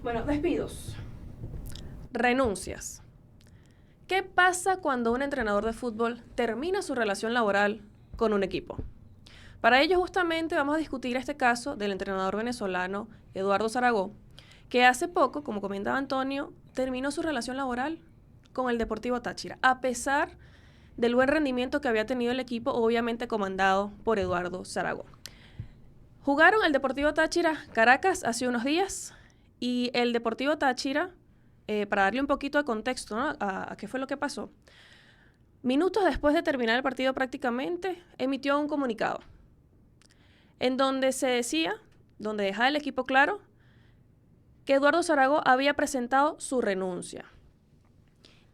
Bueno, despidos. Renuncias. ¿Qué pasa cuando un entrenador de fútbol termina su relación laboral con un equipo? Para ello justamente vamos a discutir este caso del entrenador venezolano Eduardo Zaragoza, que hace poco, como comentaba Antonio, terminó su relación laboral con el Deportivo Táchira, a pesar del buen rendimiento que había tenido el equipo, obviamente comandado por Eduardo Zaragoza. Jugaron el Deportivo Táchira Caracas hace unos días y el Deportivo Táchira, para darle un poquito de contexto, ¿no? a qué fue lo que pasó, minutos después de terminar el partido prácticamente, emitió un comunicado en donde se decía, donde dejaba el equipo claro, que Eduardo Zaragoza había presentado su renuncia.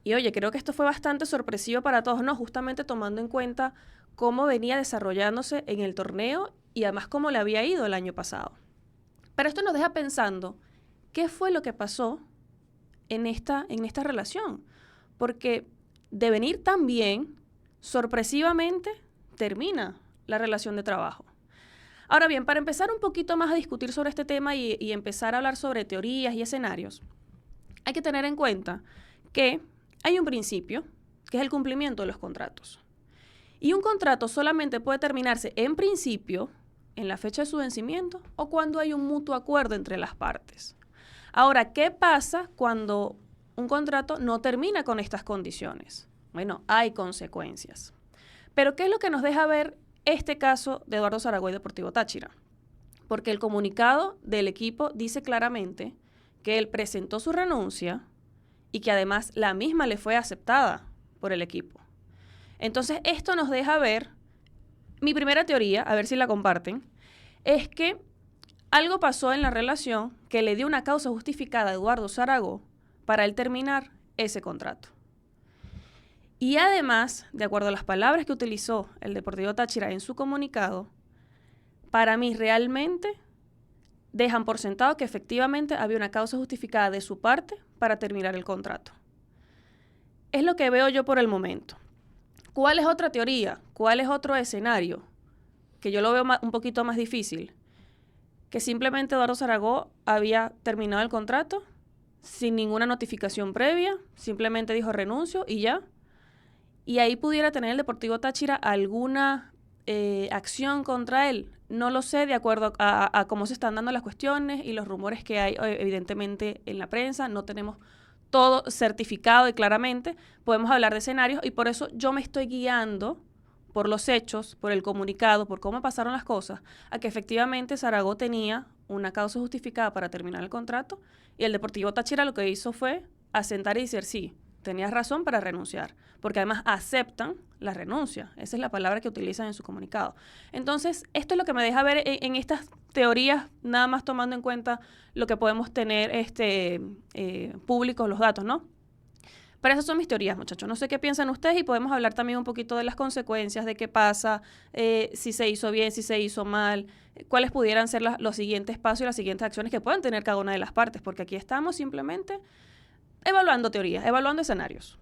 Y oye, creo que esto fue bastante sorpresivo para todos, ¿no? Justamente tomando en cuenta cómo venía desarrollándose en el torneo y además cómo le había ido el año pasado. Pero esto nos deja pensando, ¿qué fue lo que pasó en esta relación? Porque de venir tan bien, sorpresivamente termina la relación de trabajo. Ahora bien, para empezar un poquito más a discutir sobre este tema y empezar a hablar sobre teorías y escenarios, hay que tener en cuenta que hay un principio, que es el cumplimiento de los contratos. Y un contrato solamente puede terminarse en principio, en la fecha de su vencimiento, o cuando hay un mutuo acuerdo entre las partes. Ahora, ¿qué pasa cuando un contrato no termina con estas condiciones? Bueno, hay consecuencias. Pero ¿qué es lo que nos deja ver este caso de Eduardo Zaragoza y Deportivo Táchira? Porque el comunicado del equipo dice claramente que él presentó su renuncia y que además la misma le fue aceptada por el equipo. Entonces, esto nos deja ver, mi primera teoría, a ver si la comparten, es que algo pasó en la relación que le dio una causa justificada a Eduardo Zaragoza para él terminar ese contrato. Y además, de acuerdo a las palabras que utilizó el Deportivo Táchira en su comunicado, para mí realmente dejan por sentado que efectivamente había una causa justificada de su parte para terminar el contrato. Es lo que veo yo por el momento. ¿Cuál es otra teoría? ¿Cuál es otro escenario? Que yo lo veo un poquito más difícil. Que simplemente Eduardo Zaragoza había terminado el contrato sin ninguna notificación previa, simplemente dijo renuncio y ya. Y ahí pudiera tener el Deportivo Táchira alguna acción contra él. No lo sé, de acuerdo a cómo se están dando las cuestiones y los rumores que hay evidentemente en la prensa. No tenemos todo certificado y claramente podemos hablar de escenarios y por eso yo me estoy guiando por los hechos, por el comunicado, por cómo pasaron las cosas, a que efectivamente Zaragoza tenía una causa justificada para terminar el contrato y el Deportivo Táchira lo que hizo fue asentar y decir sí, tenías razón para renunciar, porque además aceptan la renuncia. Esa es la palabra que utilizan en su comunicado. Entonces, esto es lo que me deja ver en estas teorías, nada más tomando en cuenta lo que podemos tener públicos, los datos, ¿no? Pero esas son mis teorías, muchachos. No sé qué piensan ustedes y podemos hablar también un poquito de las consecuencias, de qué pasa, si se hizo bien, si se hizo mal, cuáles pudieran ser los siguientes pasos y las siguientes acciones que puedan tener cada una de las partes, porque aquí estamos simplemente evaluando teorías, evaluando escenarios.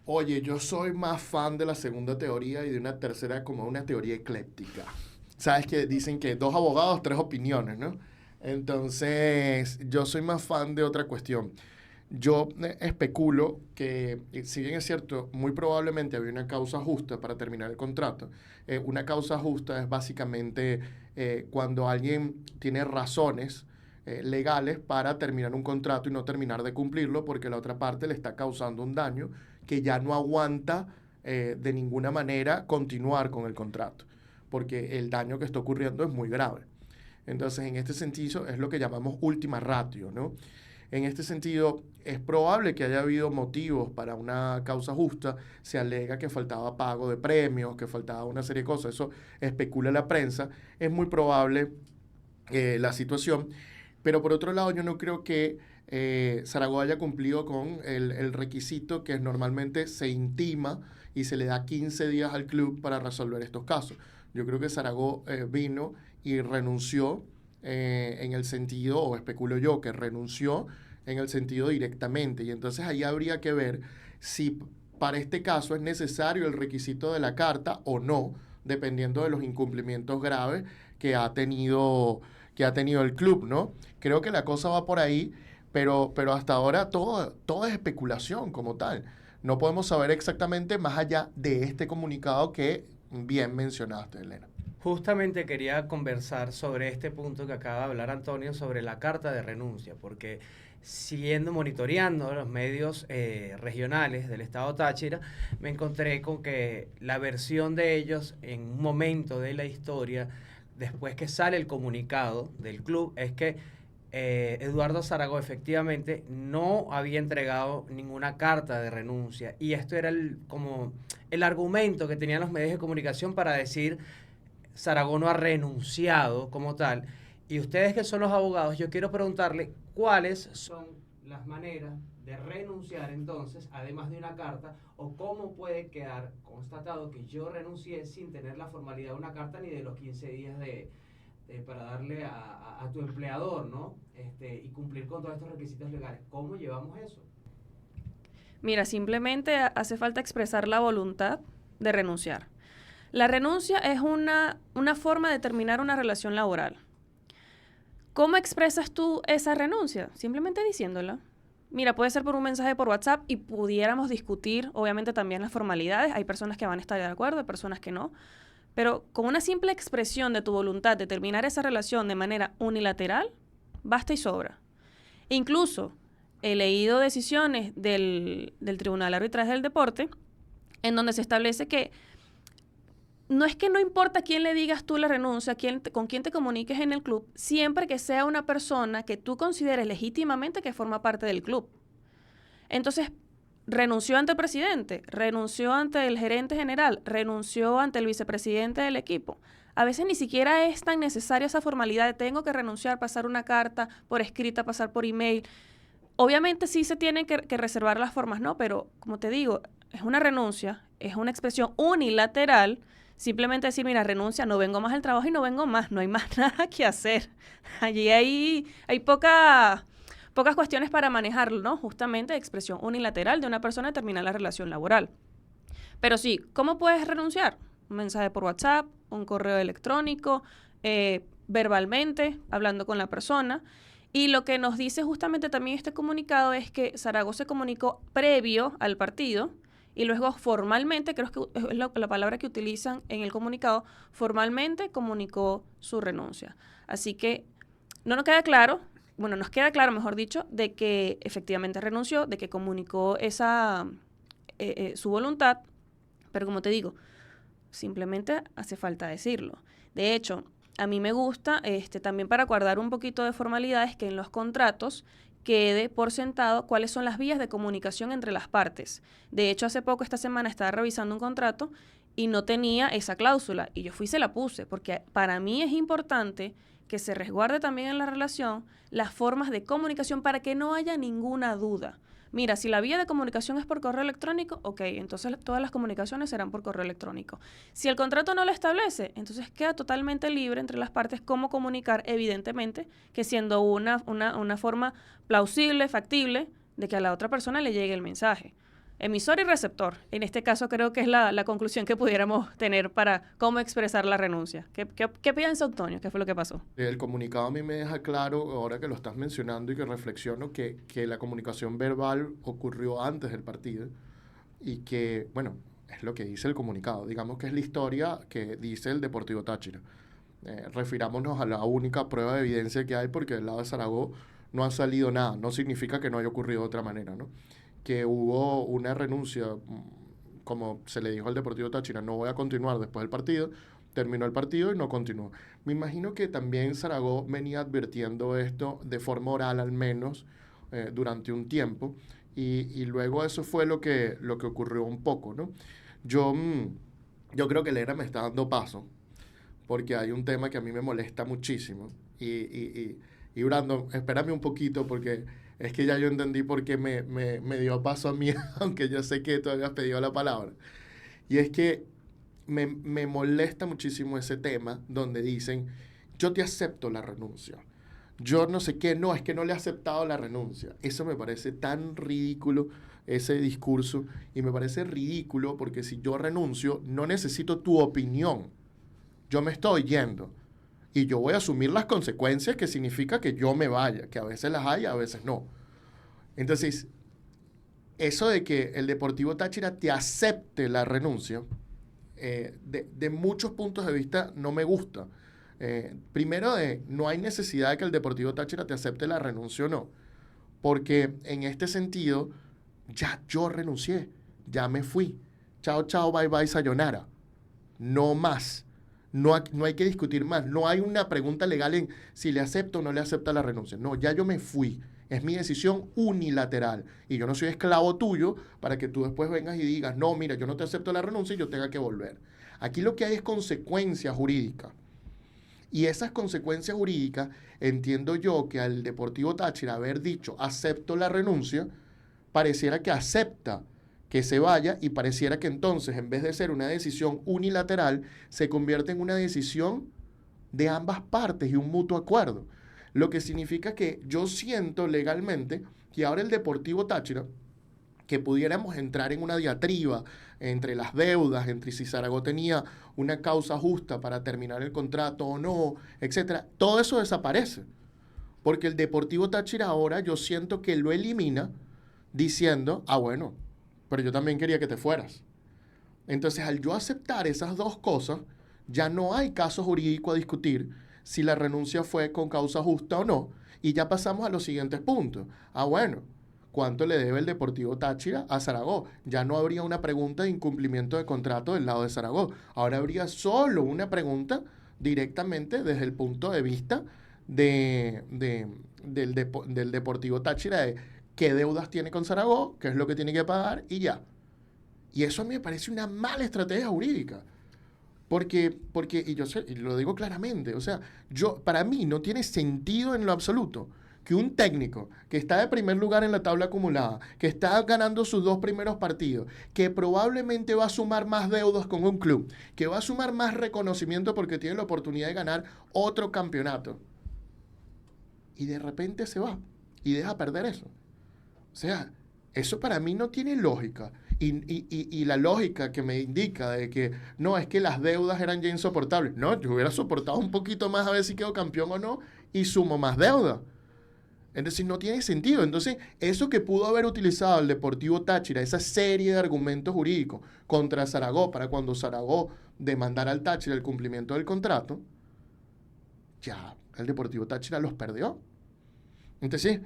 Oye, yo soy más fan de la segunda teoría y de una tercera como una teoría ecléptica. Sabes que dicen que 2 abogados, 3 opiniones, ¿no? Entonces, yo soy más fan de otra cuestión. Yo especulo que, si bien es cierto, muy probablemente había una causa justa para terminar el contrato. Una causa justa es básicamente cuando alguien tiene razones legales para terminar un contrato y no terminar de cumplirlo porque la otra parte le está causando un daño que ya no aguanta de ninguna manera continuar con el contrato, porque el daño que está ocurriendo es muy grave. Entonces, en este sentido, es lo que llamamos ultima ratio, ¿no? En este sentido, es probable que haya habido motivos para una causa justa. Se alega que faltaba pago de premios, que faltaba una serie de cosas. Eso especula la prensa. Es muy probable la situación. Pero por otro lado, yo no creo que Zaragoza haya cumplido con el requisito que normalmente se intima y se le da 15 días al club para resolver estos casos. Yo creo que Zaragoza vino y renunció en el sentido, o especulo yo, que renunció en el sentido directamente. Y entonces ahí habría que ver si para este caso es necesario el requisito de la carta o no, dependiendo de los incumplimientos graves que ha tenido el club, ¿no? Creo que la cosa va por ahí pero hasta ahora todo es especulación como tal. No podemos saber exactamente más allá de este comunicado que bien mencionaste, Elena. Justamente quería conversar sobre este punto que acaba de hablar Antonio, sobre la carta de renuncia, porque siguiendo monitoreando los medios regionales del estado Táchira, me encontré con que la versión de ellos en un momento de la historia, después que sale el comunicado del club, es que Eduardo Zaragoza efectivamente no había entregado ninguna carta de renuncia, y esto era como el argumento que tenían los medios de comunicación para decir Zaragoza no ha renunciado como tal. Y ustedes que son los abogados, yo quiero preguntarle cuáles son las maneras de renunciar entonces, además de una carta, o cómo puede quedar constatado que yo renuncié sin tener la formalidad de una carta ni de los 15 días para darle a tu empleador, ¿no? Y cumplir con todos estos requisitos legales. ¿Cómo llevamos eso? Mira, simplemente hace falta expresar la voluntad de renunciar. La renuncia es una forma de terminar una relación laboral. ¿Cómo expresas tú esa renuncia? Simplemente diciéndola. Mira, puede ser por un mensaje por WhatsApp y pudiéramos discutir, obviamente, también las formalidades. Hay personas que van a estar de acuerdo, hay personas que no. Pero con una simple expresión de tu voluntad de terminar esa relación de manera unilateral, basta y sobra. Incluso he leído decisiones del Tribunal de Arbitraje del Deporte en donde se establece que no es que no importa quién le digas tú la renuncia, con quién te comuniques en el club, siempre que sea una persona que tú consideres legítimamente que forma parte del club. Entonces, renunció ante el presidente, renunció ante el gerente general, renunció ante el vicepresidente del equipo. A veces ni siquiera es tan necesaria esa formalidad de tengo que renunciar, pasar una carta por escrita, pasar por email. Obviamente sí se tienen que reservar las formas, ¿no? Pero, como te digo, es una renuncia, es una expresión unilateral. Simplemente decir, mira, renuncia, no vengo más al trabajo y no vengo más, no hay más nada que hacer. Allí hay pocas cuestiones para manejarlo, ¿no? Justamente expresión unilateral de una persona terminar la relación laboral. Pero sí, ¿cómo puedes renunciar? Un mensaje por WhatsApp, un correo electrónico, verbalmente, hablando con la persona. Y lo que nos dice justamente también este comunicado es que Zaragoza se comunicó previo al partido y luego formalmente, creo que es la palabra que utilizan en el comunicado, formalmente comunicó su renuncia. Así que no nos queda claro, nos queda claro, mejor dicho, de que efectivamente renunció, de que comunicó su voluntad, pero como te digo, simplemente hace falta decirlo. De hecho, a mí me gusta también para guardar un poquito de formalidades que en los contratos quede por sentado cuáles son las vías de comunicación entre las partes. De hecho, hace poco, esta semana, estaba revisando un contrato y no tenía esa cláusula. Y yo fui y se la puse, porque para mí es importante que se resguarde también en la relación las formas de comunicación para que no haya ninguna duda. Mira, si la vía de comunicación es por correo electrónico, ok, entonces todas las comunicaciones serán por correo electrónico. Si el contrato no lo establece, entonces queda totalmente libre entre las partes cómo comunicar, evidentemente, que siendo una forma plausible, factible, de que a la otra persona le llegue el mensaje. Emisor y receptor. En este caso creo que es la conclusión que pudiéramos tener para cómo expresar la renuncia. ¿Qué piensa Antonio? ¿Qué fue lo que pasó? El comunicado a mí me deja claro, ahora que lo estás mencionando y que reflexiono, que la comunicación verbal ocurrió antes del partido y que, bueno, es lo que dice el comunicado. Digamos que es la historia que dice el Deportivo Táchira. Refirámonos a la única prueba de evidencia que hay, porque del lado de Zaragoza no ha salido nada. No significa que no haya ocurrido de otra manera, ¿no? Que hubo una renuncia, como se le dijo al Deportivo Táchira, no voy a continuar después del partido, terminó el partido y no continuó. Me imagino que también Zaragoza venía advirtiendo esto de forma oral al menos durante un tiempo y luego eso fue lo que ocurrió un poco, ¿no? Yo creo que Elena me está dando paso porque hay un tema que a mí me molesta muchísimo y Brandon, espérame un poquito porque es que ya yo entendí por qué me dio paso a mí, aunque yo sé que tú habías pedido la palabra. Y es que me molesta muchísimo ese tema donde dicen, yo te acepto la renuncia. Yo no sé qué, no, es que no le he aceptado la renuncia. Eso me parece tan ridículo, ese discurso, y me parece ridículo porque si yo renuncio, no necesito tu opinión. Yo me estoy yendo. Y yo voy a asumir las consecuencias que significa que yo me vaya, que a veces las hay, a veces no. Entonces, eso de que el Deportivo Táchira te acepte la renuncia, de muchos puntos de vista no me gusta. Primero, no hay necesidad de que el Deportivo Táchira te acepte la renuncia o no, porque en este sentido, ya yo renuncié, ya me fui. Chao, chao, bye, bye, sayonara. No más. No hay que discutir más. No hay una pregunta legal en si le acepto o no le acepta la renuncia. No, ya yo me fui. Es mi decisión unilateral. Y yo no soy esclavo tuyo para que tú después vengas y digas, no, mira, yo no te acepto la renuncia y yo tenga que volver. Aquí lo que hay es consecuencia jurídica. Y esas consecuencias jurídicas, entiendo yo que al Deportivo Táchira haber dicho acepto la renuncia, pareciera que acepta que se vaya y pareciera que entonces, en vez de ser una decisión unilateral, se convierte en una decisión de ambas partes y un mutuo acuerdo. Lo que significa que yo siento legalmente que ahora el Deportivo Táchira, que pudiéramos entrar en una diatriba entre las deudas, entre si Zaragoza tenía una causa justa para terminar el contrato o no, etcétera, todo eso desaparece. Porque el Deportivo Táchira ahora yo siento que lo elimina diciendo, bueno, pero yo también quería que te fueras. Entonces, al yo aceptar esas dos cosas, ya no hay caso jurídico a discutir si la renuncia fue con causa justa o no, y ya pasamos a los siguientes puntos. Bueno, ¿cuánto le debe el Deportivo Táchira a Zaragoza? Ya no habría una pregunta de incumplimiento de contrato del lado de Zaragoza. Ahora habría solo una pregunta directamente desde el punto de vista del Deportivo Táchira de qué deudas tiene con Zaragoza, qué es lo que tiene que pagar y ya. Y eso a mí me parece una mala estrategia jurídica. Porque y yo sé, y lo digo claramente, o sea, para mí no tiene sentido en lo absoluto que un técnico que está de primer lugar en la tabla acumulada, que está ganando sus 2 primeros partidos, que probablemente va a sumar más deudas con un club, que va a sumar más reconocimiento porque tiene la oportunidad de ganar otro campeonato, y de repente se va y deja perder eso. O sea, eso para mí no tiene lógica. Y la lógica que me indica de que no, es que las deudas eran ya insoportables. No, yo hubiera soportado un poquito más a ver si quedo campeón o no y sumo más deuda. Entonces no tiene sentido. Entonces, eso que pudo haber utilizado el Deportivo Táchira, esa serie de argumentos jurídicos contra Zaragoza para cuando Zaragoza demandara al Táchira el cumplimiento del contrato, ya el Deportivo Táchira los perdió. Entonces,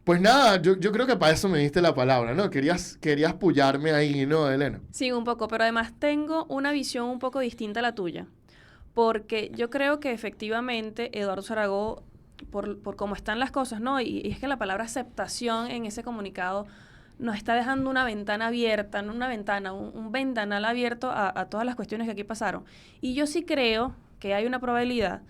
pues nada, yo creo que para eso me diste la palabra, ¿no? Querías pullarme ahí, ¿no, Elena? Sí, un poco, pero además tengo una visión un poco distinta a la tuya, porque yo creo que efectivamente Eduardo Zaragoza, por cómo están las cosas, ¿no? Y es que la palabra aceptación en ese comunicado nos está dejando una ventana abierta, no una ventana, un ventanal abierto a todas las cuestiones que aquí pasaron. Y yo sí creo que hay una probabilidad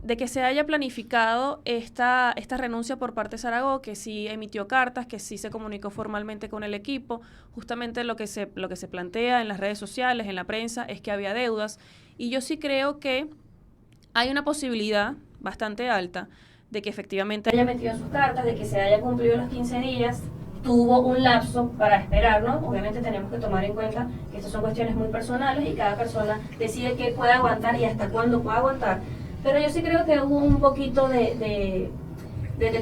de que se haya planificado esta renuncia por parte de Zaragoza, que sí emitió cartas, que sí se comunicó formalmente con el equipo. Justamente lo que se plantea en las redes sociales, en la prensa, es que había deudas. Y yo sí creo que hay una posibilidad bastante alta de que efectivamente haya metido sus cartas, de que se haya cumplido los 15 días. Tuvo un lapso para esperar, ¿no? Obviamente tenemos que tomar en cuenta que estas son cuestiones muy personales y cada persona decide qué puede aguantar y hasta cuándo puede aguantar. Pero yo sí creo que hubo un poquito de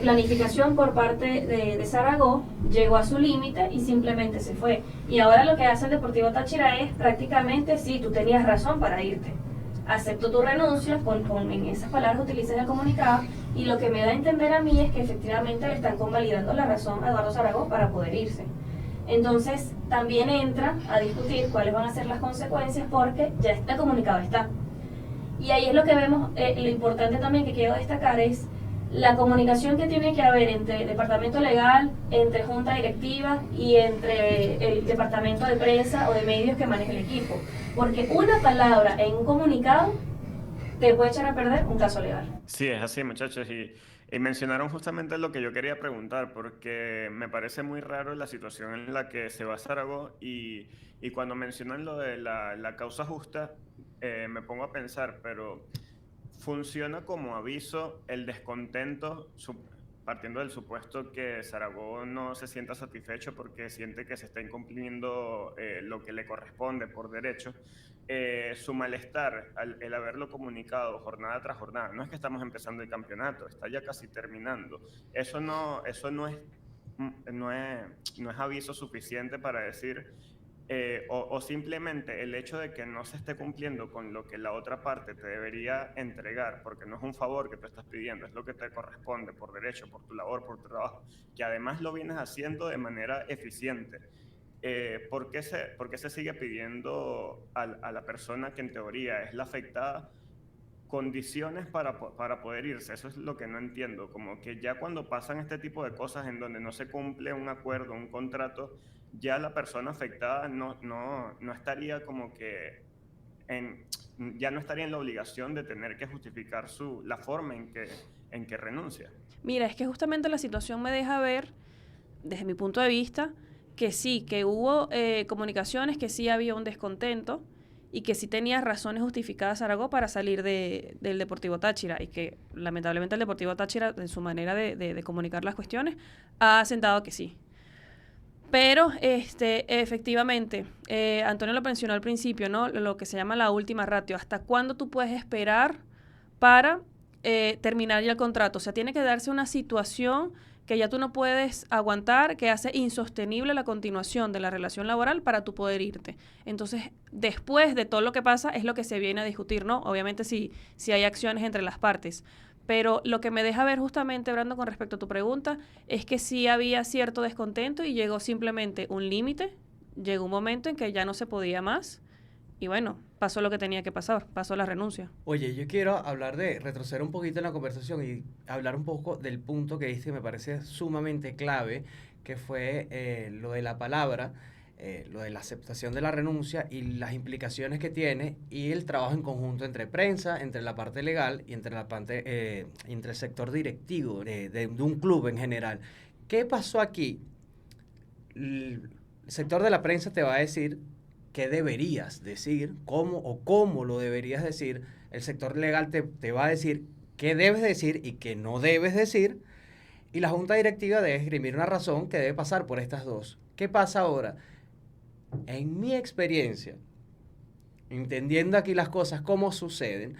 planificación por parte de Zaragoza, llegó a su límite y simplemente se fue. Y ahora lo que hace el Deportivo Táchira es prácticamente, sí, tú tenías razón para irte. Acepto tu renuncia, en esas palabras utilizas el comunicado, y lo que me da a entender a mí es que efectivamente le están convalidando la razón a Eduardo Zaragoza para poder irse. Entonces también entra a discutir cuáles van a ser las consecuencias porque ya el comunicado está. Y ahí es lo que vemos, lo importante también que quiero destacar es la comunicación que tiene que haber entre el departamento legal, entre junta directiva y entre el departamento de prensa o de medios que maneja el equipo. Porque una palabra en un comunicado te puede echar a perder un caso legal. Sí, es así, muchachos. Y mencionaron justamente lo que yo quería preguntar, porque me parece muy raro la situación en la que se va Zaragoza y cuando mencionan lo de la causa justa, me pongo a pensar, pero funciona como aviso el descontento, partiendo del supuesto que Zaragoza no se sienta satisfecho porque siente que se está incumpliendo lo que le corresponde por derecho. Su malestar, el haberlo comunicado jornada tras jornada, no es que estamos empezando el campeonato, está ya casi terminando. Eso no es no es aviso suficiente para decir, o simplemente el hecho de que no se esté cumpliendo con lo que la otra parte te debería entregar, porque no es un favor que tú estás pidiendo, es lo que te corresponde por derecho, por tu labor, por tu trabajo, que además lo vienes haciendo de manera eficiente. ¿Por qué se sigue pidiendo a la persona que en teoría es la afectada condiciones para poder irse? Eso es lo que no entiendo, como que ya cuando pasan este tipo de cosas en donde no se cumple un acuerdo, un contrato, ya la persona afectada no estaría como que en, ya no estaría en la obligación de tener que justificar la forma en que renuncia. Mira, es que justamente la situación me deja ver, desde mi punto de vista, que sí, que hubo comunicaciones, que sí había un descontento y que sí tenía razones justificadas Zaragoza para salir del Deportivo Táchira y que lamentablemente el Deportivo Táchira, en su manera de comunicar las cuestiones, ha asentado que sí. Pero efectivamente, Antonio lo mencionó al principio, ¿no? Lo que se llama la última ratio. ¿Hasta cuándo tú puedes esperar para terminar ya el contrato? O sea, tiene que darse una situación que ya tú no puedes aguantar, que hace insostenible la continuación de la relación laboral para tú poder irte. Entonces, después de todo lo que pasa, es lo que se viene a discutir, ¿no? Obviamente si hay acciones entre las partes. Pero lo que me deja ver justamente, Brando, con respecto a tu pregunta, es que sí había cierto descontento y llegó simplemente un límite, llegó un momento en que ya no se podía más y bueno, pasó lo que tenía que pasar, pasó la renuncia. Oye, yo quiero retroceder un poquito en la conversación y hablar un poco del punto que diste que me parece sumamente clave, que fue lo de la palabra, lo de la aceptación de la renuncia y las implicaciones que tiene y el trabajo en conjunto entre prensa, entre la parte legal y entre entre el sector directivo de un club en general. ¿Qué pasó aquí? El sector de la prensa te va a decir qué deberías decir, cómo lo deberías decir. El sector legal te va a decir qué debes decir y qué no debes decir. Y la junta directiva debe esgrimir una razón que debe pasar por estas dos. ¿Qué pasa ahora? En mi experiencia, entendiendo aquí las cosas, cómo suceden,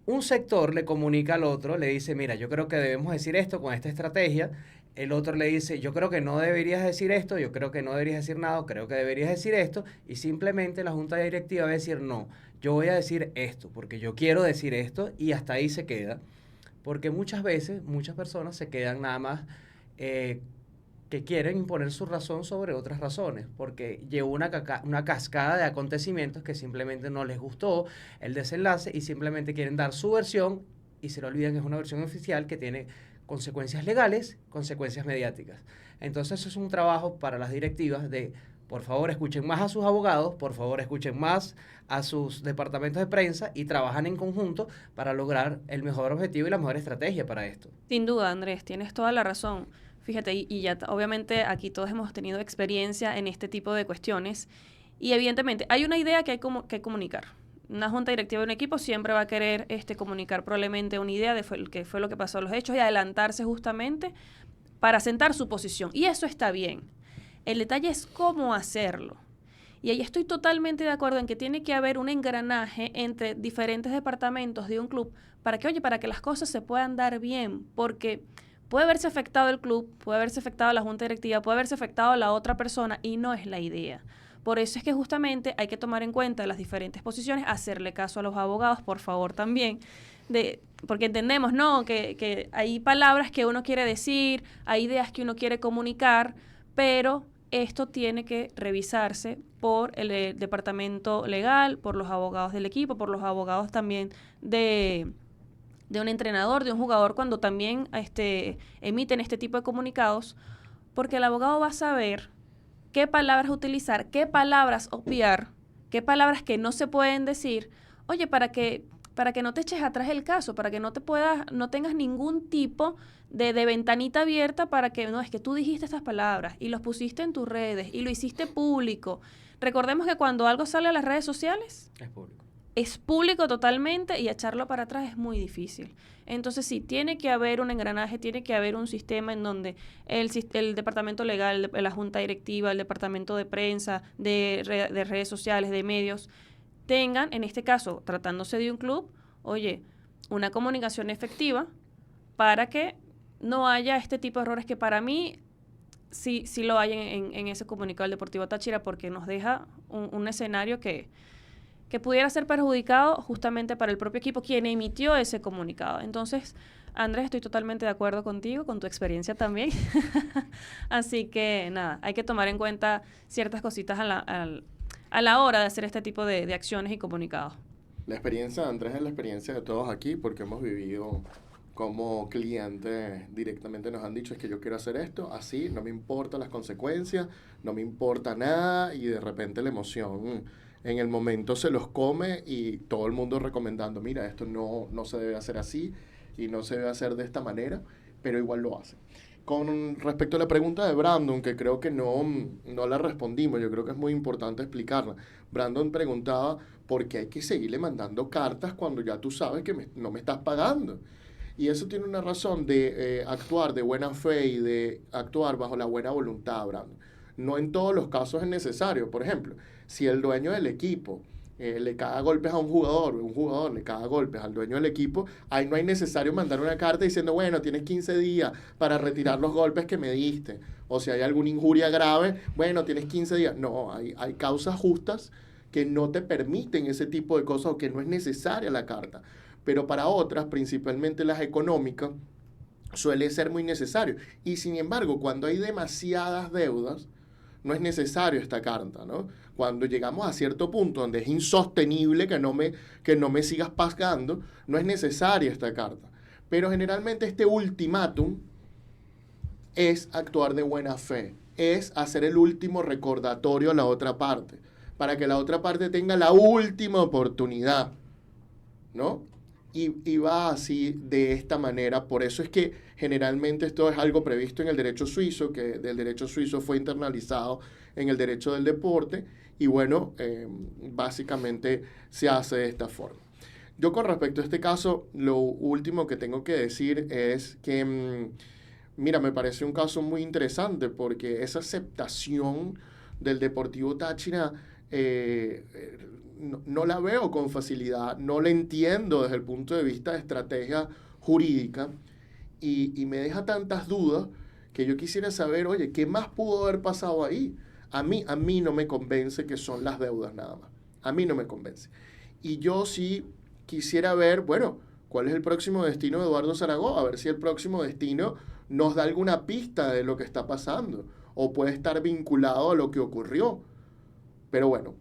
un sector le comunica al otro, le dice, mira, yo creo que debemos decir esto con esta estrategia. El otro le dice, yo creo que no deberías decir esto, yo creo que no deberías decir nada, creo que deberías decir esto. Y simplemente la junta directiva va a decir, no, yo voy a decir esto, porque yo quiero decir esto, y hasta ahí se queda. Porque muchas veces, muchas personas se quedan nada más que quieren imponer su razón sobre otras razones, porque llevó una cascada de acontecimientos que simplemente no les gustó el desenlace y simplemente quieren dar su versión y se le olvidan que es una versión oficial que tiene consecuencias legales, consecuencias mediáticas. Entonces eso es un trabajo para las directivas de, por favor, escuchen más a sus abogados, por favor, escuchen más a sus departamentos de prensa y trabajan en conjunto para lograr el mejor objetivo y la mejor estrategia para esto. Sin duda, Andrés, tienes toda la razón. Fíjate, y ya obviamente aquí todos hemos tenido experiencia en este tipo de cuestiones y evidentemente hay una idea que hay que comunicar. Una junta directiva de un equipo siempre va a querer comunicar probablemente una idea de qué fue lo que pasó en los hechos y adelantarse justamente para sentar su posición. Y eso está bien. El detalle es cómo hacerlo. Y ahí estoy totalmente de acuerdo en que tiene que haber un engranaje entre diferentes departamentos de un club para que las cosas se puedan dar bien, porque puede haberse afectado el club, puede haberse afectado la junta directiva, puede haberse afectado a la otra persona y no es la idea. Por eso es que justamente hay que tomar en cuenta las diferentes posiciones, hacerle caso a los abogados, por favor, también, porque entendemos, ¿no?, que hay palabras que uno quiere decir, hay ideas que uno quiere comunicar, pero esto tiene que revisarse por el departamento legal, por los abogados del equipo, por los abogados también de un entrenador, de un jugador, cuando también emiten este tipo de comunicados, porque el abogado va a saber qué palabras utilizar, qué palabras obviar, qué palabras que no se pueden decir, oye, para que no te eches atrás el caso, para que no tengas ningún tipo de ventanita abierta para que, no, es que tú dijiste estas palabras y los pusiste en tus redes y lo hiciste público. Recordemos que cuando algo sale a las redes sociales, es público totalmente y echarlo para atrás es muy difícil. Entonces sí, tiene que haber un engranaje, tiene que haber un sistema en donde el departamento legal, la junta directiva, el departamento de prensa, de redes sociales, de medios, tengan, en este caso, tratándose de un club, oye, una comunicación efectiva para que no haya este tipo de errores que para mí sí lo hay en ese comunicado del Deportivo Táchira, porque nos deja un escenario que pudiera ser perjudicado justamente para el propio equipo, quien emitió ese comunicado. Entonces, Andrés, estoy totalmente de acuerdo contigo, con tu experiencia también. Así que, nada, hay que tomar en cuenta ciertas cositas a la hora de hacer este tipo de acciones y comunicados. La experiencia de Andrés es la experiencia de todos aquí, porque hemos vivido como clientes directamente nos han dicho es que yo quiero hacer esto, así, no me importan las consecuencias, no me importa nada, y de repente la emoción en el momento se los come y todo el mundo recomendando, mira, esto no se debe hacer así y no se debe hacer de esta manera, pero igual lo hacen. Con respecto a la pregunta de Brandon, que creo que no la respondimos, yo creo que es muy importante explicarla. Brandon preguntaba por qué hay que seguirle mandando cartas cuando ya tú sabes que no me estás pagando. Y eso tiene una razón de actuar de buena fe y de actuar bajo la buena voluntad, Brandon. No en todos los casos es necesario. Por ejemplo, si el dueño del equipo le caga golpes a un jugador le caga golpes al dueño del equipo, ahí no hay necesario mandar una carta diciendo, bueno, tienes 15 días para retirar los golpes que me diste. O si hay alguna injuria grave, bueno, tienes 15 días. No, hay causas justas que no te permiten ese tipo de cosas o que no es necesaria la carta. Pero para otras, principalmente las económicas, suele ser muy necesario. Y sin embargo, cuando hay demasiadas deudas, no es necesario esta carta, ¿no? Cuando llegamos a cierto punto donde es insostenible que no me sigas pagando, no es necesaria esta carta. Pero generalmente este ultimátum es actuar de buena fe, es hacer el último recordatorio a la otra parte, para que la otra parte tenga la última oportunidad, ¿no? Y va así, de esta manera. Por eso es que generalmente esto es algo previsto en el derecho suizo, que del derecho suizo fue internalizado en el derecho del deporte, y bueno, básicamente se hace de esta forma. Yo con respecto a este caso, lo último que tengo que decir es que, mira, me parece un caso muy interesante, porque esa aceptación del Deportivo Táchira no la veo con facilidad, no la entiendo desde el punto de vista de estrategia jurídica, y me deja tantas dudas que yo quisiera saber, oye, ¿qué más pudo haber pasado ahí? A mí no me convence que son las deudas nada más. A mí no me convence. Y yo sí quisiera ver, bueno, ¿cuál es el próximo destino de Eduardo Zaragoza? A ver si el próximo destino nos da alguna pista de lo que está pasando, o puede estar vinculado a lo que ocurrió. Pero bueno,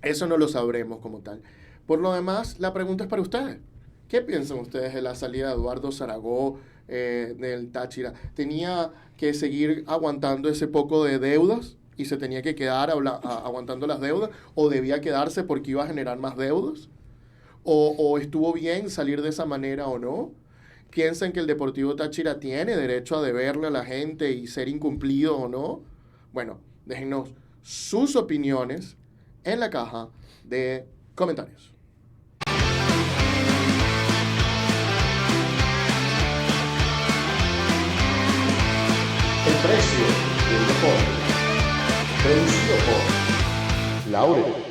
eso no lo sabremos como tal. Por lo demás, la pregunta es para ustedes. ¿Qué piensan ustedes de la salida de Eduardo Zaragoza del Táchira? ¿Tenía que seguir aguantando ese poco de deudas y se tenía que quedar aguantando las deudas? ¿O debía quedarse porque iba a generar más deudas? ¿O estuvo bien salir de esa manera o no? ¿Piensan que el Deportivo Táchira tiene derecho a deberle a la gente y ser incumplido o no? Bueno, déjennos sus opiniones en la caja de comentarios. El precio del deporte, producido por Laurel.